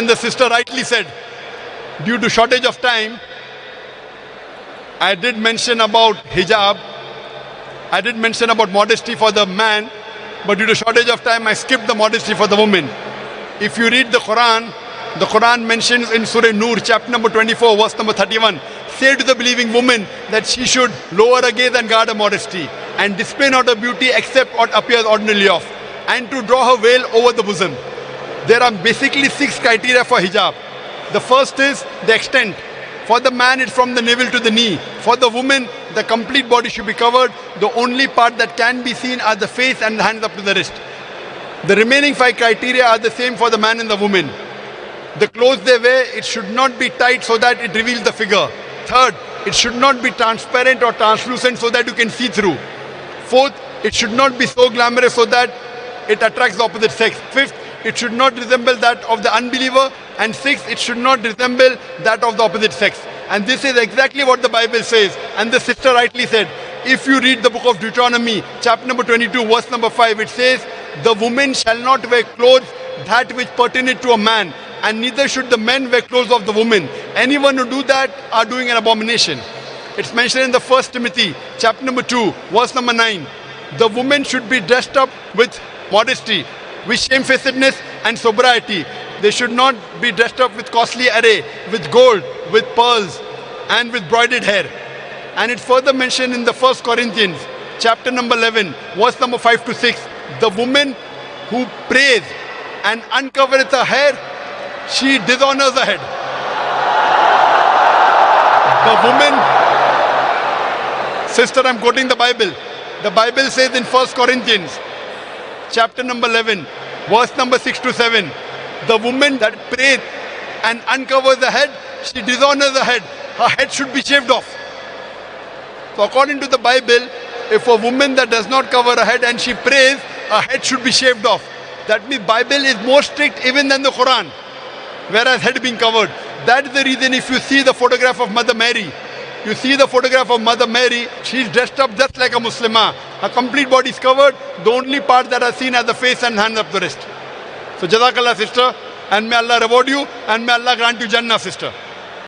And the sister rightly said, due to shortage of time, I did mention about hijab. I did mention about modesty for the man, but due to shortage of time, I skipped the modesty for the woman. If you read the Quran mentions in Surah Nur, chapter number 24, verse number 31, say to the believing woman that she should lower her gaze and guard her modesty, and display not her beauty except what appears ordinarily of, and to draw her veil over the bosom. There are basically 6 criteria for hijab. The first is the extent. For the man, it's from the navel to the knee. For the woman, the complete body should be covered. The only part that can be seen are the face and the hands up to the wrist. The remaining 5 criteria are the same for the man and the woman. The clothes they wear, it should not be tight so that it reveals the figure. Third, it should not be transparent or translucent so that you can see through. Fourth, it should not be so glamorous so that it attracts the opposite sex. Fifth, it should not resemble that of the unbeliever. And sixth, it should not resemble that of the opposite sex. And this is exactly what the Bible says. And the sister rightly said, if you read the book of Deuteronomy, chapter number 22, verse number 5, it says, the woman shall not wear clothes that which pertain to a man, and neither should the men wear clothes of the woman. Anyone who do that are doing an abomination. It's mentioned in the 1 Timothy, chapter number 2, verse number 9. The woman should be dressed up with modesty, with shamefacedness and sobriety. They should not be dressed up with costly array, with gold, with pearls, and with broidered hair. And it's further mentioned in the 1 Corinthians, chapter number 11, verse number 5 to 6. The woman who prays and uncovereth her hair, she dishonors her head. The woman, sister, I'm quoting the Bible. The Bible says in 1 Corinthians, chapter number 11, verse number 6 to 7, the woman that prays and uncovers the head, she dishonors the head. Her head should be shaved off. So according to the Bible, if a woman that does not cover her head and she prays, her head should be shaved off. That means Bible is more strict even than the Quran, whereas head being covered. That is the reason if you see the photograph of Mother Mary, you see the photograph of Mother Mary, she's dressed up just like a Muslimah. Her complete body is covered. The only part that are seen are the face and hands up the wrist. So Jazakallah, sister, and may Allah reward you, and may Allah grant you Jannah, sister.